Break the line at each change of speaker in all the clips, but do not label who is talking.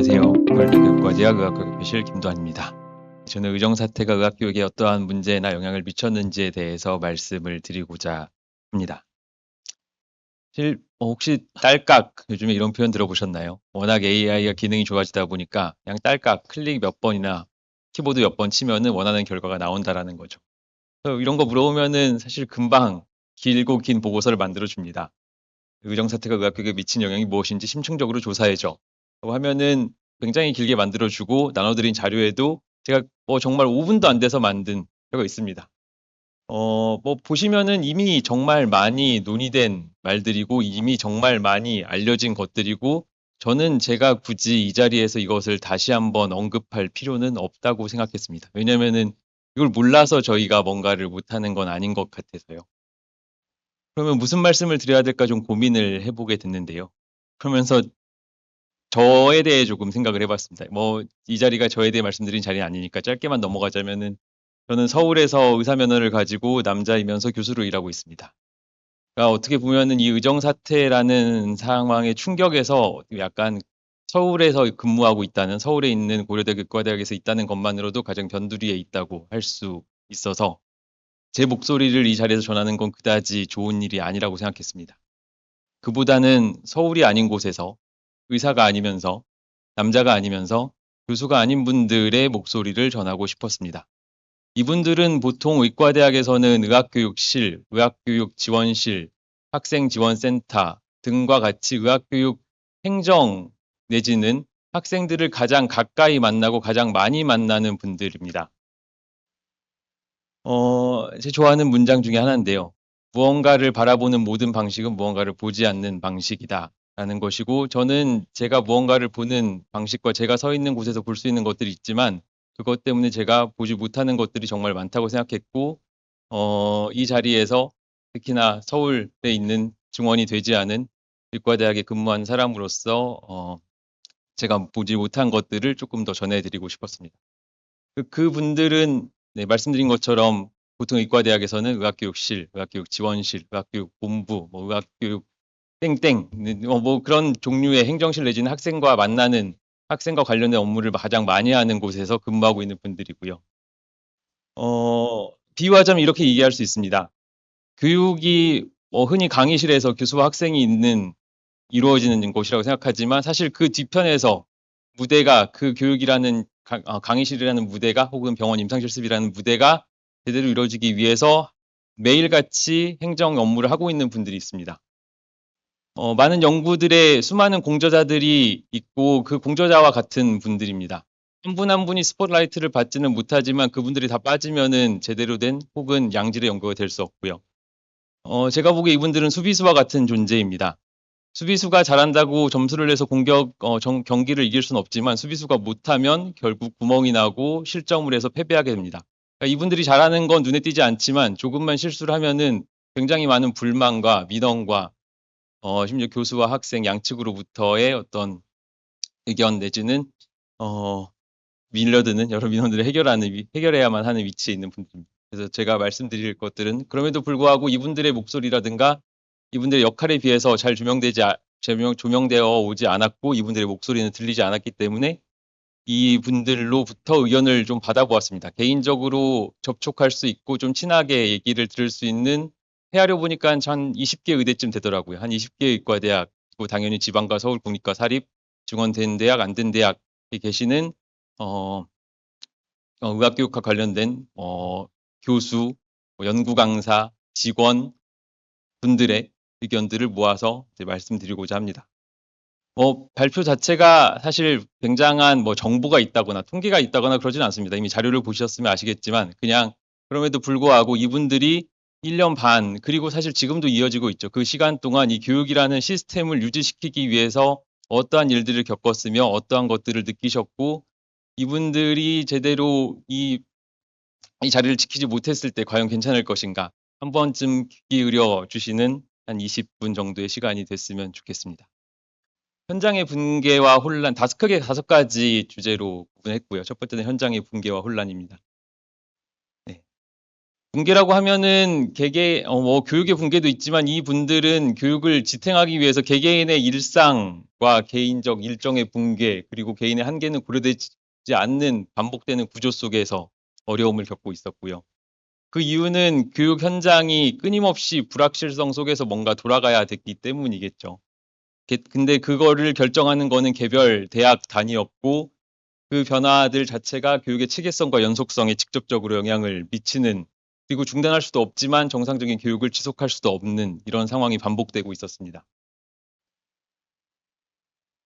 안녕하세요. 서울대교육과 대학의학학교 교실 김도환입니다. 저는 의정사태가 의학교육에 어떠한 문제나 영향을 미쳤는지에 대해서 말씀을 드리고자 합니다. 혹시 딸깍, 요즘에 이런 표현 들어보셨나요? 워낙 AI가 기능이 좋아지다 보니까 그냥 딸깍, 클릭 몇 번이나 키보드 몇 번 치면은 원하는 결과가 나온다라는 거죠. 그래서 이런 거 물어보면은 사실 금방 길고 긴 보고서를 만들어 줍니다. 의정사태가 의학교육에 미친 영향이 무엇인지 심층적으로 조사해줘. 라고 하면은 굉장히 길게 만들어주고 나눠드린 자료에도 제가 정말 5분도 안 돼서 만든 자료가 있습니다. 보시면은 이미 정말 많이 논의된 말들이고 이미 정말 많이 알려진 것들이고 저는 제가 굳이 이 자리에서 이것을 다시 한번 언급할 필요는 없다고 생각했습니다. 왜냐면은 이걸 몰라서 저희가 뭔가를 못하는 건 아닌 것 같아서요. 그러면 무슨 말씀을 드려야 될까 좀 고민을 해보게 됐는데요. 그러면서 저에 대해 조금 생각을 해봤습니다. 이 자리가 저에 대해 말씀드린 자리는 아니니까 짧게만 넘어가자면은 저는 서울에서 의사면허를 가지고 남자이면서 교수로 일하고 있습니다. 그러니까 어떻게 보면은 이 의정사태라는 상황의 충격에서 약간 서울에서 근무하고 있다는 서울에 있는 고려대 의과대학에서 있다는 것만으로도 가장 변두리에 있다고 할 수 있어서 제 목소리를 이 자리에서 전하는 건 그다지 좋은 일이 아니라고 생각했습니다. 그보다는 서울이 아닌 곳에서 의사가 아니면서 남자가 아니면서 교수가 아닌 분들의 목소리를 전하고 싶었습니다. 이분들은 보통 의과대학에서는 의학교육실, 의학교육지원실, 학생지원센터 등과 같이 의학교육 행정 내지는 학생들을 가장 가까이 만나고 가장 많이 만나는 분들입니다. 제 좋아하는 문장 중에 하나인데요. 무언가를 바라보는 모든 방식은 무언가를 보지 않는 방식이다. 라는 것이고, 저는 제가 무언가를 보는 방식과 제가 서 있는 곳에서 볼 수 있는 것들이 있지만, 그것 때문에 제가 보지 못하는 것들이 정말 많다고 생각했고, 이 자리에서 특히나 서울에 있는 증원이 되지 않은 의과대학에 근무한 사람으로서, 제가 보지 못한 것들을 조금 더 전해드리고 싶었습니다. 그분들은 네, 말씀드린 것처럼 보통 의과대학에서는 의학교육실, 의학교육지원실, 의학교육본부, 의학교육 땡땡 그런 종류의 행정실 내지는 학생과 만나는 학생과 관련된 업무를 가장 많이 하는 곳에서 근무하고 있는 분들이고요. 비유하자면 이렇게 얘기할 수 있습니다. 교육이 흔히 강의실에서 교수와 학생이 있는 이루어지는 곳이라고 생각하지만 사실 그 뒤편에서 무대가 그 교육이라는 강의실이라는 무대가 혹은 병원 임상실습이라는 무대가 제대로 이루어지기 위해서 매일같이 행정 업무를 하고 있는 분들이 있습니다. 많은 연구들의 수많은 공저자들이 있고 그 공저자와 같은 분들입니다. 한 분 한 분이 스포트라이트를 받지는 못하지만 그분들이 다 빠지면은 제대로 된 혹은 양질의 연구가 될 수 없고요. 제가 보기에 이분들은 수비수와 같은 존재입니다. 수비수가 잘한다고 점수를 내서 경기를 이길 수는 없지만 수비수가 못하면 결국 구멍이 나고 실점을 해서 패배하게 됩니다. 그러니까 이분들이 잘하는 건 눈에 띄지 않지만 조금만 실수를 하면은 굉장히 많은 불만과 민원과 심지어 교수와 학생 양측으로부터의 어떤 의견 내지는 어, 밀려드는 여러 민원들을 해결해야만 하는 위치에 있는 분들입니다. 그래서 제가 말씀드릴 것들은 그럼에도 불구하고 이분들의 목소리라든가 이분들의 역할에 비해서 잘 조명되어 오지 않았고 이분들의 목소리는 들리지 않았기 때문에 이분들로부터 의견을 좀 받아보았습니다. 개인적으로 접촉할 수 있고 좀 친하게 얘기를 들을 수 있는 헤아려 보니까 한 20개 의대쯤 되더라고요. 한 20개 의과대학, 그리고 당연히 지방과 서울 국립과 사립, 증원된 대학, 안 된 대학에 계시는 어, 의학교육과 관련된 교수, 연구 강사, 직원 분들의 의견들을 모아서 이제 말씀드리고자 합니다. 발표 자체가 사실 굉장한 정보가 있다거나 통계가 있다거나 그러진 않습니다. 이미 자료를 보셨으면 아시겠지만 그냥 그럼에도 불구하고 이분들이 1년 반 그리고 사실 지금도 이어지고 있죠. 그 시간 동안 이 교육이라는 시스템을 유지시키기 위해서 어떠한 일들을 겪었으며 어떠한 것들을 느끼셨고 이분들이 제대로 이 자리를 지키지 못했을 때 과연 괜찮을 것인가 한 번쯤 귀 기울여 주시는 한 20분 정도의 시간이 됐으면 좋겠습니다. 현장의 붕괴와 혼란, 크게 5가지 주제로 구분했고요. 첫 번째는 현장의 붕괴와 혼란입니다. 네. 붕괴라고 하면은 뭐 교육의 붕괴도 있지만 이분들은 교육을 지탱하기 위해서 개개인의 일상과 개인적 일정의 붕괴 그리고 개인의 한계는 고려되지 않는 반복되는 구조 속에서 어려움을 겪고 있었고요. 그 이유는 교육 현장이 끊임없이 불확실성 속에서 뭔가 돌아가야 됐기 때문이겠죠. 근데 그거를 결정하는 거는 개별 대학 단위였고 그 변화들 자체가 교육의 체계성과 연속성에 직접적으로 영향을 미치는 그리고 중단할 수도 없지만 정상적인 교육을 지속할 수도 없는 이런 상황이 반복되고 있었습니다.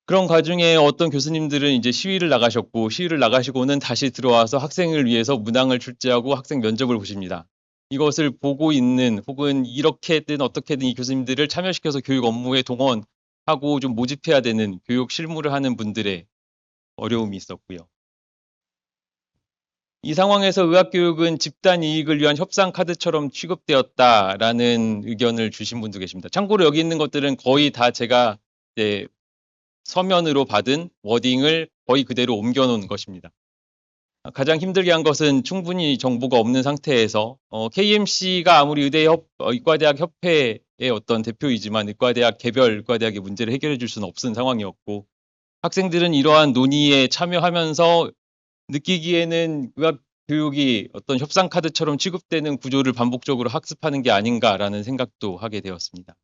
그런 과중에 어떤 교수님들은 이제 시위를 나가셨고 시위를 나가시고는 다시 들어와서 학생을 위해서 문항을 출제하고 학생 면접을 보십니다. 이것을 보고 있는 혹은 이렇게든 어떻게든 이 교수님들을 참여시켜서 교육 업무에 동원하고 좀 모집해야 되는 교육 실무를 하는 분들의 어려움이 있었고요. 이 상황에서 의학교육은 집단 이익을 위한 협상 카드처럼 취급되었다라는 의견을 주신 분도 계십니다. 참고로 여기 있는 것들은 거의 다 제가 이제 서면으로 받은 워딩을 거의 그대로 옮겨 놓은 것입니다. 가장 힘들게 한 것은 충분히 정보가 없는 상태에서 KMC가 아무리 의과대학 협회의 어떤 대표이지만 의과대학 개별 의과대학의 문제를 해결해 줄 수는 없은 상황이었고 학생들은 이러한 논의에 참여하면서 느끼기에는 의학 교육이 어떤 협상 카드처럼 취급되는 구조를 반복적으로 학습하는 게 아닌가라는 생각도 하게 되었습니다.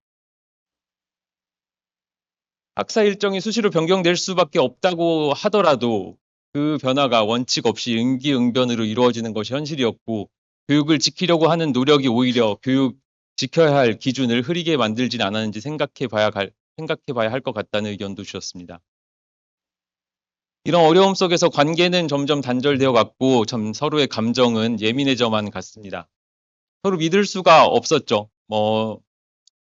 학사 일정이 수시로 변경될 수밖에 없다고 하더라도 그 변화가 원칙 없이 응기응변으로 이루어지는 것이 현실이었고 교육을 지키려고 하는 노력이 오히려 교육 지켜야 할 기준을 흐리게 만들진 않았는지 생각해 봐야 할 것 같다는 의견도 주셨습니다. 이런 어려움 속에서 관계는 점점 단절되어 갔고 서로의 감정은 예민해져만 갔습니다. 서로 믿을 수가 없었죠.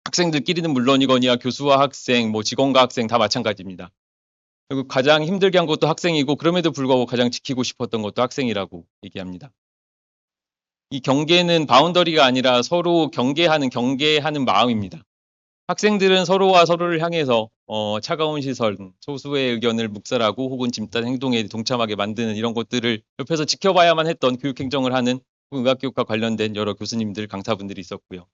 학생들끼리는 물론이거니와 교수와 학생, 직원과 학생 다 마찬가지입니다. 그리고 가장 힘들게 한 것도 학생이고 그럼에도 불구하고 가장 지키고 싶었던 것도 학생이라고 얘기합니다. 이 경계는 바운더리가 아니라 서로 경계하는 마음입니다. 학생들은 서로와 서로를 향해서 차가운 시선, 소수의 의견을 묵살하고 혹은 집단 행동에 동참하게 만드는 이런 것들을 옆에서 지켜봐야만 했던 교육행정을 하는 의학교육과 관련된 여러 교수님들, 강사분들이 있었고요.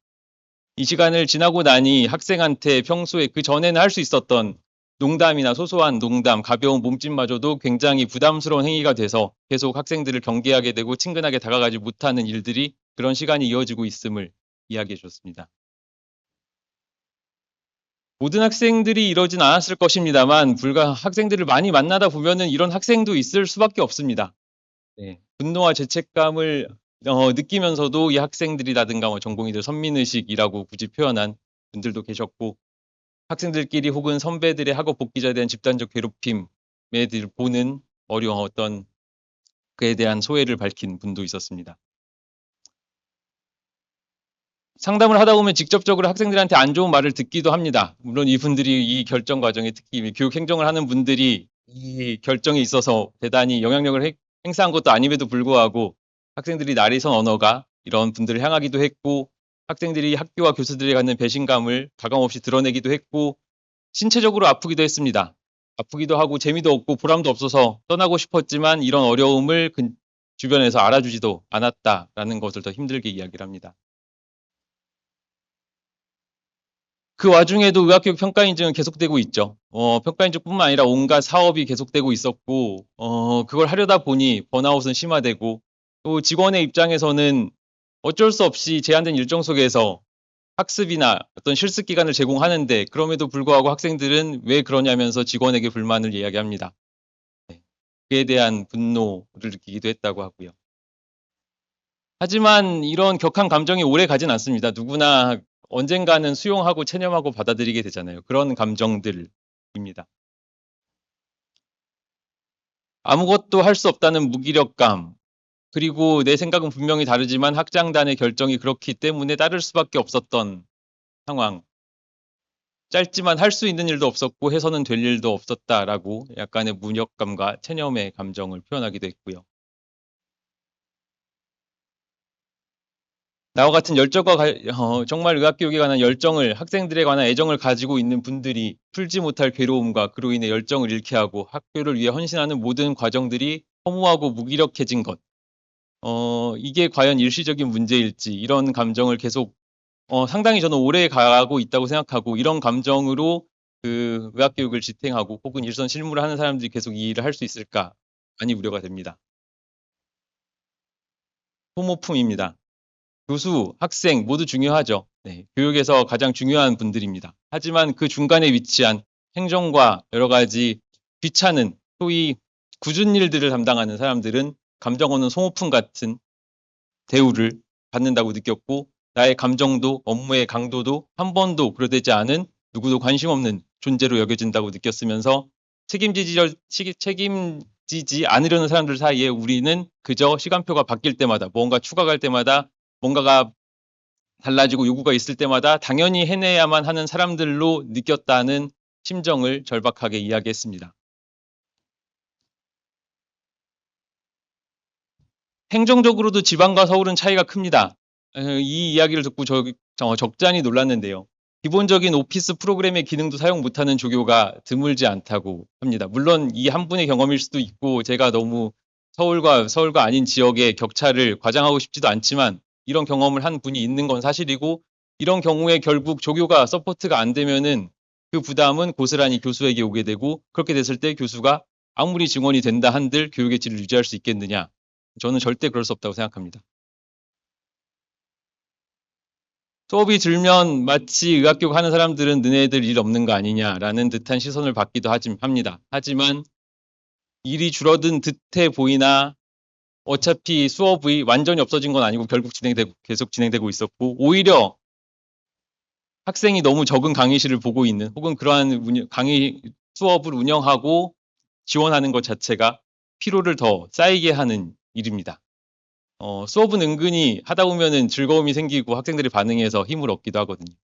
이 시간을 지나고 나니 학생한테 평소에 그 전에는 할 수 있었던 농담이나 소소한 농담, 가벼운 몸짓마저도 굉장히 부담스러운 행위가 돼서 계속 학생들을 경계하게 되고 친근하게 다가가지 못하는 일들이 그런 시간이 이어지고 있음을 이야기해 줬습니다. 모든 학생들이 이러진 않았을 것입니다만 학생들을 많이 만나다 보면은 이런 학생도 있을 수밖에 없습니다. 네. 분노와 죄책감을 느끼면서도 이 학생들이라든가 전공의들 선민의식이라고 굳이 표현한 분들도 계셨고 학생들끼리 혹은 선배들의 학업 복귀자에 대한 집단적 괴롭힘에 보는 어떤 그에 대한 소회를 밝힌 분도 있었습니다. 상담을 하다 보면 직접적으로 학생들한테 안 좋은 말을 듣기도 합니다. 물론 이분들이 이 결정 과정에 특히 교육 행정을 하는 분들이 이 결정에 있어서 대단히 영향력을 행사한 것도 아님에도 불구하고 학생들이 날이 선 언어가 이런 분들을 향하기도 했고 학생들이 학교와 교수들에 갖는 배신감을 가감없이 드러내기도 했고 신체적으로 아프기도 했습니다. 아프기도 하고 재미도 없고 보람도 없어서 떠나고 싶었지만 이런 어려움을 주변에서 알아주지도 않았다라는 것을 더 힘들게 이야기를 합니다. 그 와중에도 의학교육 평가 인증은 계속되고 있죠. 평가 인증뿐만 아니라 온갖 사업이 계속되고 있었고, 그걸 하려다 보니 번아웃은 심화되고, 또 직원의 입장에서는 어쩔 수 없이 제한된 일정 속에서 학습이나 어떤 실습 기간을 제공하는데, 그럼에도 불구하고 학생들은 왜 그러냐면서 직원에게 불만을 이야기합니다. 네. 그에 대한 분노를 느끼기도 했다고 하고요. 하지만 이런 격한 감정이 오래 가진 않습니다. 누구나 언젠가는 수용하고 체념하고 받아들이게 되잖아요. 그런 감정들입니다. 아무것도 할 수 없다는 무기력감, 그리고 내 생각은 분명히 다르지만 학장단의 결정이 그렇기 때문에 따를 수밖에 없었던 상황. 짧지만 할 수 있는 일도 없었고 해서는 될 일도 없었다라고 약간의 무력감과 체념의 감정을 표현하기도 했고요. 나와 같은 정말 의학교육에 관한 열정을 학생들에 관한 애정을 가지고 있는 분들이 풀지 못할 괴로움과 그로 인해 열정을 잃게 하고 학교를 위해 헌신하는 모든 과정들이 허무하고 무기력해진 것. 이게 과연 일시적인 문제일지 이런 감정을 계속 상당히 저는 오래 가고 있다고 생각하고 이런 감정으로 그 의학교육을 지탱하고 혹은 일선 실무를 하는 사람들이 계속 이 일을 할 수 있을까 많이 우려가 됩니다. 소모품입니다. 교수, 학생 모두 중요하죠. 네, 교육에서 가장 중요한 분들입니다. 하지만 그 중간에 위치한 행정과 여러 가지 귀찮은 소위 굳은 일들을 담당하는 사람들은 감정 없는 소모품 같은 대우를 받는다고 느꼈고 나의 감정도 업무의 강도도 한 번도 그러되지 않은 누구도 관심 없는 존재로 여겨진다고 느꼈으면서 책임지지 않으려는 사람들 사이에 우리는 그저 시간표가 바뀔 때마다 뭔가 추가갈 때마다 뭔가가 달라지고 요구가 있을 때마다 당연히 해내야만 하는 사람들로 느꼈다는 심정을 절박하게 이야기했습니다. 행정적으로도 지방과 서울은 차이가 큽니다. 이 이야기를 듣고 적잖이 놀랐는데요. 기본적인 오피스 프로그램의 기능도 사용 못하는 조교가 드물지 않다고 합니다. 물론 이 한 분의 경험일 수도 있고 제가 너무 서울과 아닌 지역의 격차를 과장하고 싶지도 않지만 이런 경험을 한 분이 있는 건 사실이고 이런 경우에 결국 조교가 서포트가 안 되면은 그 부담은 고스란히 교수에게 오게 되고 그렇게 됐을 때 교수가 아무리 증원이 된다 한들 교육의 질을 유지할 수 있겠느냐. 저는 절대 그럴 수 없다고 생각합니다. 수업이 들면 마치 의학교육 하는 사람들은 너네들 일 없는 거 아니냐라는 듯한 시선을 받기도 합니다. 하지만 일이 줄어든 듯해 보이나 어차피 수업이 완전히 없어진 건 아니고 결국 계속 진행되고 있었고 오히려 학생이 너무 적은 강의실을 보고 있는 혹은 그러한 수업을 운영하고 지원하는 것 자체가 피로를 더 쌓이게 하는 일입니다. 수업은 은근히 하다 보면은 즐거움이 생기고 학생들이 반응해서 힘을 얻기도 하거든요.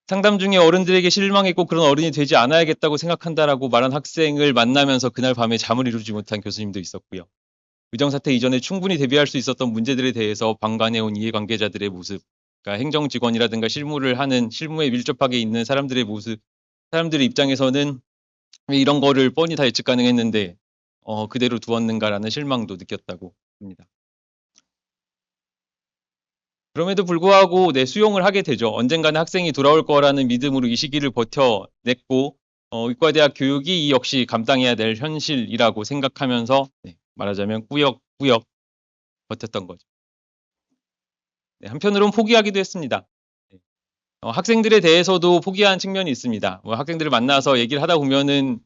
상담 중에 어른들에게 실망했고 그런 어른이 되지 않아야겠다고 생각한다라고 말한 학생을 만나면서 그날 밤에 잠을 이루지 못한 교수님도 있었고요. 의정사태 이전에 충분히 대비할 수 있었던 문제들에 대해서 방관해온 이해관계자들의 모습, 그러니까 행정직원이라든가 실무에 밀접하게 있는 사람들의 모습, 사람들의 입장에서는 왜 이런 거를 뻔히 다 예측 가능했는데 그대로 두었는가라는 실망도 느꼈다고 합니다. 그럼에도 불구하고 수용을 하게 되죠. 언젠가는 학생이 돌아올 거라는 믿음으로 이 시기를 버텨냈고 의과대학 교육이 이 역시 감당해야 될 현실이라고 생각하면서 말하자면 꾸역꾸역 버텼던 거죠. 한편으론 포기하기도 했습니다. 학생들에 대해서도 포기한 측면이 있습니다. 학생들을 만나서 얘기를 하다 보면은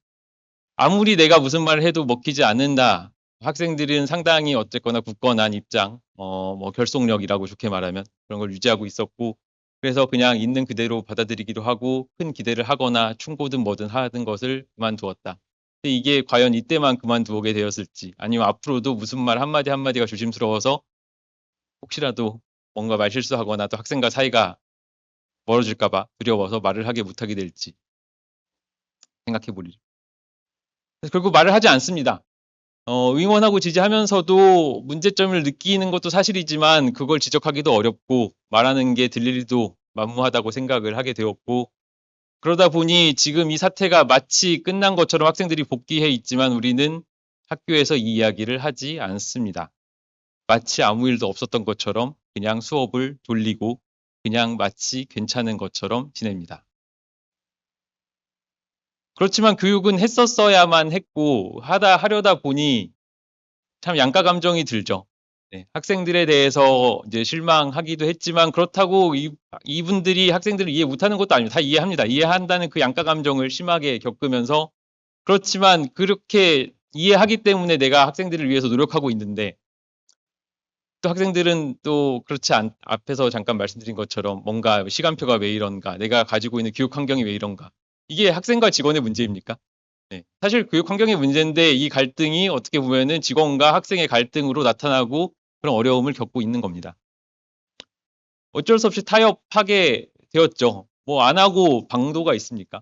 아무리 내가 무슨 말을 해도 먹히지 않는다. 학생들은 상당히 어쨌거나 굳건한 입장, 결속력이라고 좋게 말하면 그런 걸 유지하고 있었고, 그래서 그냥 있는 그대로 받아들이기도 하고 큰 기대를 하거나 충고든 뭐든 하던 것을 그만두었다. 근데 이게 과연 이때만 그만두게 되었을지, 아니면 앞으로도 무슨 말 한마디 한마디가 조심스러워서 혹시라도 뭔가 말 실수하거나 또 학생과 사이가 멀어질까 봐 두려워서 말을 하게 못하게 될지 생각해 보리죠. 결국 말을 하지 않습니다. 응원하고 지지하면서도 문제점을 느끼는 것도 사실이지만 그걸 지적하기도 어렵고 말하는 게 들리기도 만무하다고 생각을 하게 되었고 그러다 보니 지금 이 사태가 마치 끝난 것처럼 학생들이 복귀해 있지만 우리는 학교에서 이 이야기를 하지 않습니다. 마치 아무 일도 없었던 것처럼 그냥 수업을 돌리고 그냥 마치 괜찮은 것처럼 지냅니다. 그렇지만 교육은 했었어야만 했고 하려다 보니 참 양가 감정이 들죠. 학생들에 대해서 이제 실망하기도 했지만 그렇다고 이분들이 학생들을 이해 못하는 것도 아니고 다 이해합니다. 이해한다는 그 양가 감정을 심하게 겪으면서 그렇지만 그렇게 이해하기 때문에 내가 학생들을 위해서 노력하고 있는데 또 학생들은 또 그렇지 앞에서 잠깐 말씀드린 것처럼 뭔가 시간표가 왜 이런가, 내가 가지고 있는 교육 환경이 왜 이런가. 이게 학생과 직원의 문제입니까? 사실 교육 환경의 문제인데 이 갈등이 어떻게 보면은 직원과 학생의 갈등으로 나타나고 그런 어려움을 겪고 있는 겁니다. 어쩔 수 없이 타협하게 되었죠. 뭐 안 하고 방도가 있습니까?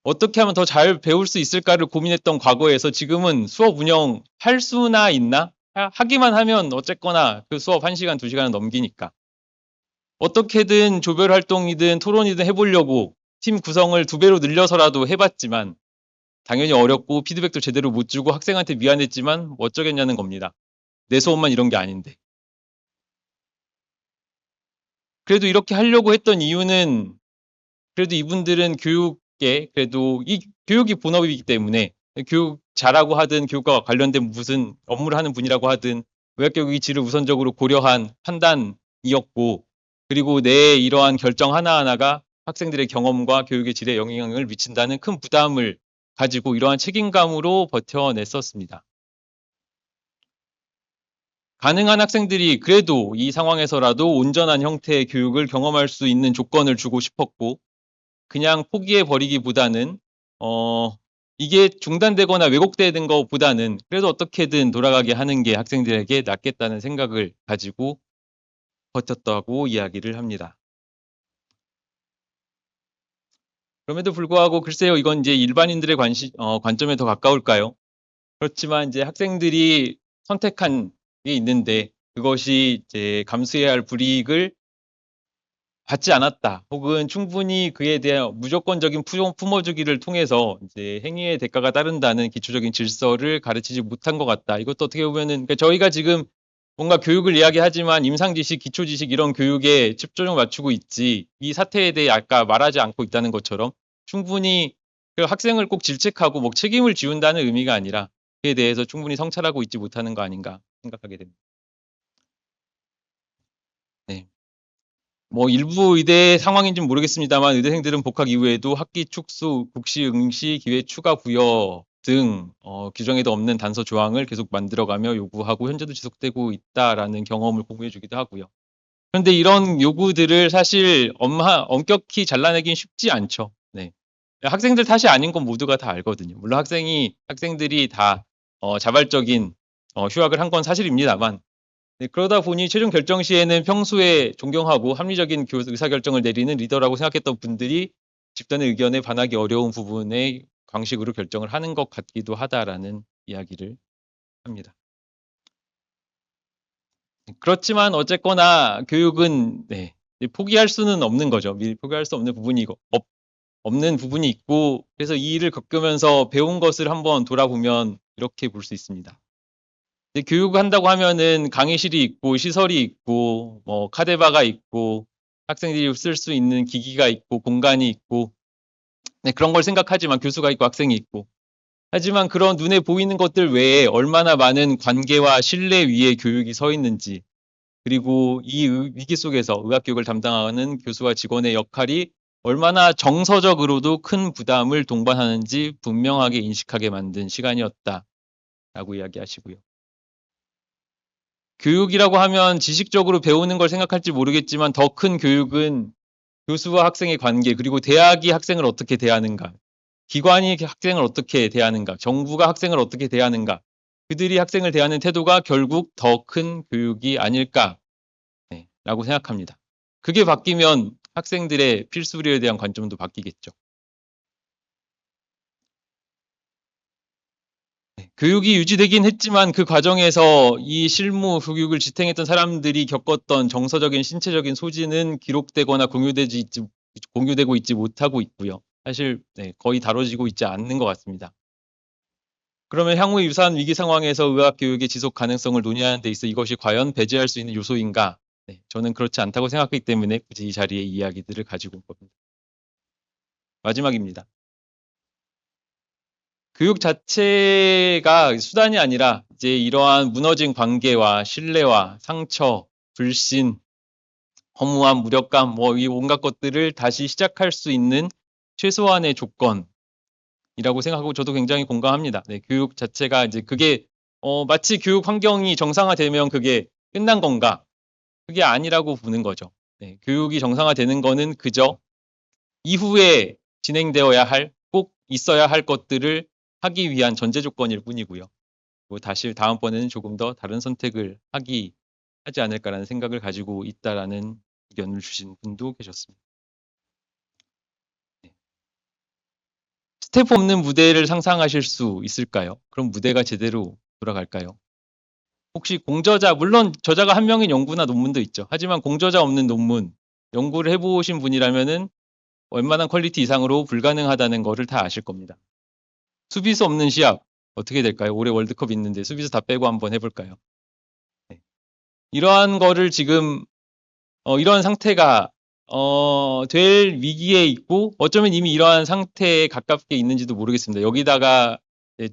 어떻게 하면 더 잘 배울 수 있을까를 고민했던 과거에서 지금은 수업 운영할 수나 있나? 하기만 하면 어쨌거나 그 수업 1시간, 2시간은 넘기니까. 어떻게든 조별 활동이든 토론이든 해보려고 팀 구성을 2배로 늘려서라도 해봤지만 당연히 어렵고 피드백도 제대로 못 주고 학생한테 미안했지만 뭐 어쩌겠냐는 겁니다. 내 소원만 이런 게 아닌데. 그래도 이렇게 하려고 했던 이유는 그래도 이분들은 교육계 그래도 이 교육이 본업이기 때문에 교육 잘하고 하든 교육과 관련된 무슨 업무를 하는 분이라고 하든 의학교육의 질을 우선적으로 고려한 판단이었고 그리고 내 이러한 결정 하나하나가 학생들의 경험과 교육의 질에 영향을 미친다는 큰 부담을 가지고 이러한 책임감으로 버텨냈었습니다. 가능한 학생들이 그래도 이 상황에서라도 온전한 형태의 교육을 경험할 수 있는 조건을 주고 싶었고 그냥 포기해 버리기보다는 이게 중단되거나 왜곡되는 것보다는 그래도 어떻게든 돌아가게 하는 게 학생들에게 낫겠다는 생각을 가지고 버텼다고 이야기를 합니다. 그럼에도 불구하고 글쎄요, 이건 이제 일반인들의 관점에 더 가까울까요? 그렇지만 이제 학생들이 선택한 게 있는데 그것이 이제 감수해야 할 불이익을 받지 않았다. 혹은 충분히 그에 대한 무조건적인 품어주기를 통해서 이제 행위의 대가가 따른다는 기초적인 질서를 가르치지 못한 것 같다. 이것도 어떻게 보면은 그러니까 저희가 지금 뭔가 교육을 이야기하지만 임상지식, 기초지식 이런 교육에 집중을 맞추고 있지 이 사태에 대해 아까 말하지 않고 있다는 것처럼 충분히 그 학생을 꼭 질책하고 뭐 책임을 지운다는 의미가 아니라 그에 대해서 충분히 성찰하고 있지 못하는 거 아닌가 생각하게 됩니다. 네. 뭐 일부 의대 상황인지는 모르겠습니다만 의대생들은 복학 이후에도 학기 축소, 국시, 응시, 기회 추가 부여 등 규정에도 없는 단서 조항을 계속 만들어가며 요구하고 현재도 지속되고 있다라는 경험을 공유해 주기도 하고요. 그런데 이런 요구들을 사실 엄격히 잘라내긴 쉽지 않죠. 네. 학생들 탓이 아닌 건 모두가 다 알거든요. 물론 학생들이 다 자발적인 휴학을 한 건 사실입니다만 네, 그러다 보니 최종 결정 시에는 평소에 존경하고 합리적인 의사결정을 내리는 리더라고 생각했던 분들이 집단의 의견에 반하기 어려운 부분에 광식으로 결정을 하는 것 같기도 하다라는 이야기를 합니다. 그렇지만 어쨌거나 교육은 네, 포기할 수는 없는 거죠. 포기할 수 없는 부분이 없는 부분이 있고 그래서 이 일을 겪으면서 배운 것을 한번 돌아보면 이렇게 볼 수 있습니다. 교육한다고 하면은 강의실이 있고 시설이 있고 뭐 카데바가 있고 학생들이 쓸 수 있는 기기가 있고 공간이 있고 네, 그런 걸 생각하지만 교수가 있고 학생이 있고 하지만 그런 눈에 보이는 것들 외에 얼마나 많은 관계와 신뢰 위에 교육이 서 있는지 그리고 이 위기 속에서 의학교육을 담당하는 교수와 직원의 역할이 얼마나 정서적으로도 큰 부담을 동반하는지 분명하게 인식하게 만든 시간이었다라고 이야기하시고요. 교육이라고 하면 지식적으로 배우는 걸 생각할지 모르겠지만 더 큰 교육은 교수와 학생의 관계 그리고 대학이 학생을 어떻게 대하는가 기관이 학생을 어떻게 대하는가 정부가 학생을 어떻게 대하는가 그들이 학생을 대하는 태도가 결국 더 큰 교육이 아닐까 라고 생각합니다. 그게 바뀌면 학생들의 필수리에 대한 관점도 바뀌겠죠. 교육이 유지되긴 했지만 그 과정에서 이 실무 교육을 지탱했던 사람들이 겪었던 정서적인 신체적인 소진은 기록되거나 공유되고 있지 못하고 있고요. 사실 거의 다뤄지고 있지 않는 것 같습니다. 그러면 향후 유사한 위기 상황에서 의학교육의 지속 가능성을 논의하는 데 있어 이것이 과연 배제할 수 있는 요소인가? 저는 그렇지 않다고 생각하기 때문에 굳이 이 자리에 이야기들을 가지고 온 겁니다. 마지막입니다. 교육 자체가 수단이 아니라 이제 이러한 무너진 관계와 신뢰와 상처, 불신, 허무함, 무력감 뭐 이 온갖 것들을 다시 시작할 수 있는 최소한의 조건이라고 생각하고 저도 굉장히 공감합니다. 네, 교육 자체가 이제 그게 마치 교육 환경이 정상화되면 그게 끝난 건가? 그게 아니라고 보는 거죠. 네, 교육이 정상화되는 거는 그저 이후에 진행되어야 할, 꼭 있어야 할 것들을 하기 위한 전제 조건일 뿐이고요. 다시 다음번에는 조금 더 다른 선택을 하지 않을까라는 생각을 가지고 있다라는 의견을 주신 분도 계셨습니다. 스텝 없는 무대를 상상하실 수 있을까요? 그럼 무대가 제대로 돌아갈까요? 혹시 공저자, 물론 저자가 한 명인 연구나 논문도 있죠. 하지만 공저자 없는 논문, 연구를 해보신 분이라면은 웬만한 퀄리티 이상으로 불가능하다는 것을 다 아실 겁니다. 수비수 없는 시합 어떻게 될까요? 올해 월드컵 있는데 수비수 다 빼고 한번 해볼까요? 네. 이러한 거를 지금 이런 상태가 될 위기에 있고 어쩌면 이미 이러한 상태에 가깝게 있는지도 모르겠습니다. 여기다가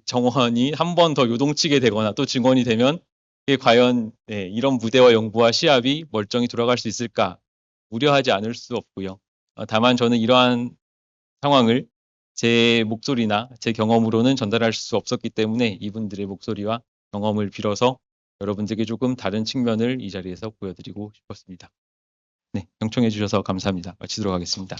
정원이 한 번 더 요동치게 되거나 또 증원이 되면 이게 과연 이런 무대와 용부와 시합이 멀쩡히 돌아갈 수 있을까 우려하지 않을 수 없고요. 다만 저는 이러한 상황을 제 목소리나 제 경험으로는 전달할 수 없었기 때문에 이분들의 목소리와 경험을 빌어서 여러분들에게 조금 다른 측면을 이 자리에서 보여드리고 싶었습니다. 네, 경청해 주셔서 감사합니다. 마치도록 하겠습니다.